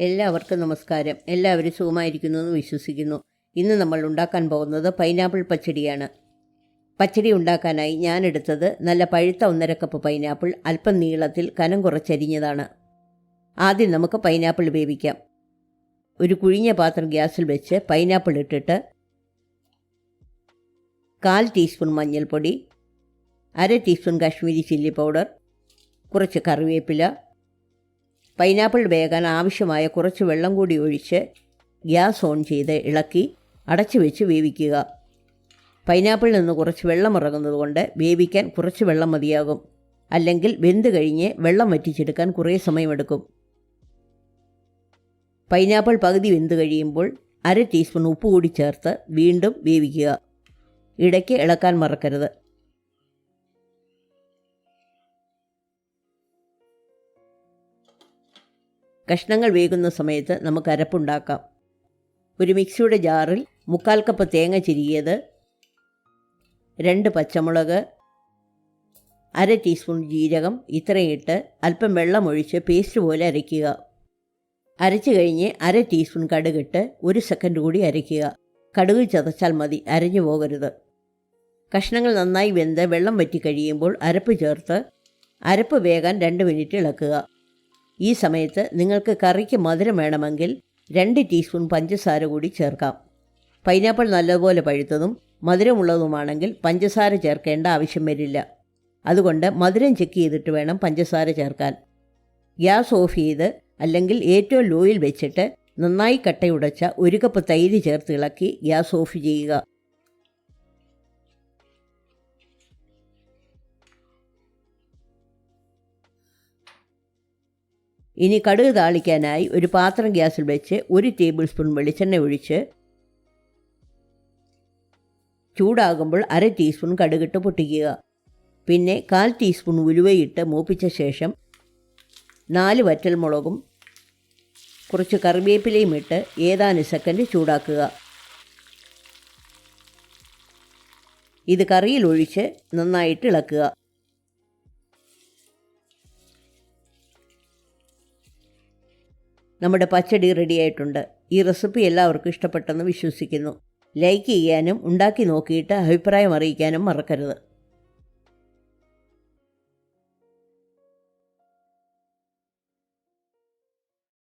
എല്ലാവർക്കും നമസ്കാരം. എല്ലാവരും സുഖമായിരിക്കുന്നുവെന്ന് വിശ്വസിക്കുന്നു. ഇന്ന് നമ്മൾ ഉണ്ടാക്കാൻ പോകുന്നത് പൈനാപ്പിൾ പച്ചടിയാണ്. പച്ചടി ഉണ്ടാക്കാനായി ഞാൻ എടുത്തത് നല്ല പഴുത്ത 1.5 കപ്പ് പൈനാപ്പിൾ, അല്പം നീളത്തിൽ കനം കുറച്ചരിഞ്ഞതാണ്. ആദ്യം നമുക്ക് പൈനാപ്പിൾ വേവിക്കാം. ഒരു കുഴിഞ്ഞ പാത്രം ഗ്യാസിൽ വെച്ച് പൈനാപ്പിൾ ഇട്ടിട്ട് 1/4 ടീസ്പൂൺ മഞ്ഞൾപ്പൊടി, 1/2 ടീസ്പൂൺ കാശ്മീരി ചില്ലി പൗഡർ, കുറച്ച് കറിവേപ്പില, പൈനാപ്പിൾ വേകാൻ ആവശ്യമായ കുറച്ച് വെള്ളം കൂടി ഒഴിച്ച് ഗ്യാസ് ഓൺ ചെയ്ത് ഇളക്കി അടച്ചു വെച്ച് വേവിക്കുക. പൈനാപ്പിളിൽ നിന്ന് കുറച്ച് വെള്ളം ഇറങ്ങുന്നത് കൊണ്ട് വേവിക്കാൻ കുറച്ച് വെള്ളം മതിയാകും. അല്ലെങ്കിൽ വെന്ത് കഴിഞ്ഞ് വെള്ളം വറ്റിച്ചെടുക്കാൻ കുറേ സമയമെടുക്കും. പൈനാപ്പിൾ പകുതി വെന്ത് കഴിയുമ്പോൾ 1/2 ടീസ്പൂൺ ഉപ്പ് കൂടി ചേർത്ത് വീണ്ടും വേവിക്കുക. ഇടയ്ക്ക് ഇളക്കാൻ മറക്കരുത്. കഷ്ണങ്ങൾ വേകുന്ന സമയത്ത് നമുക്ക് അരപ്പുണ്ടാക്കാം. ഒരു മിക്സിയുടെ ജാറിൽ 1/4 കപ്പ് തേങ്ങ ചിരികിയത്, 2 പച്ചമുളക്, 1/2 ടീസ്പൂൺ ജീരകം ഇത്രയും ഇട്ട് അല്പം വെള്ളം ഒഴിച്ച് പേസ്റ്റ് പോലെ അരയ്ക്കുക. അരച്ചു കഴിഞ്ഞ് 1/2 ടീസ്പൂൺ കടുകിട്ട് 1 സെക്കൻഡ് കൂടി അരയ്ക്കുക. കടുക് ചതച്ചാൽ മതി, അരഞ്ഞു പോകരുത്. കഷ്ണങ്ങൾ നന്നായി വെന്ത് വെള്ളം വറ്റിക്കഴിയുമ്പോൾ അരപ്പ് ചേർത്ത് അരപ്പ് വേകാൻ 2 മിനിറ്റ് ഇളക്കുക. ഈ സമയത്ത് നിങ്ങൾക്ക് കറിക്ക് മധുരം വേണമെങ്കിൽ 2 ടീസ്പൂൺ പഞ്ചസാര കൂടി ചേർക്കാം. പൈനാപ്പിൾ നല്ലതുപോലെ പഴുത്തതും മധുരമുള്ളതുമാണെങ്കിൽ പഞ്ചസാര ചേർക്കേണ്ട ആവശ്യം വരില്ല. അതുകൊണ്ട് മധുരം ചെക്ക് ചെയ്തിട്ട് വേണം പഞ്ചസാര ചേർക്കാൻ. ഗ്യാസ് ഓഫ് ചെയ്ത് അല്ലെങ്കിൽ ഏറ്റവും ലോയിൽ വെച്ചിട്ട് നന്നായി കട്ടയുടച്ച 1 കപ്പ് തൈര് ചേർത്ത് ഇളക്കി ഗ്യാസ് ഓഫ് ചെയ്യുക. ഇനി കടുക് താളിക്കാനായി ഒരു പാത്രം ഗ്യാസിൽ വെച്ച് 1 ടേബിൾ സ്പൂൺ വെളിച്ചെണ്ണ ഒഴിച്ച് ചൂടാകുമ്പോൾ 1/2 ടീസ്പൂൺ കടുകിട്ട് പൊട്ടിക്കുക. പിന്നെ 1/4 ടീസ്പൂൺ ഉലുവയിട്ട് മൂപ്പിച്ച ശേഷം 4 വറ്റൽമുളകും കുറച്ച് കറിവേപ്പിലയും ഇട്ട് ഏതാനും സെക്കൻഡ് ചൂടാക്കുക. ഇത് കറിയിൽ ഒഴിച്ച് നന്നായിട്ട് ഇളക്കുക. നമ്മുടെ പച്ചടി റെഡിയായിട്ടുണ്ട്. ഈ റെസിപ്പി എല്ലാവർക്കും ഇഷ്ടപ്പെട്ടെന്ന് വിശ്വസിക്കുന്നു. ലൈക്ക് ചെയ്യാനും ഉണ്ടാക്കി നോക്കിയിട്ട് അഭിപ്രായം അറിയിക്കാനും മറക്കരുത്.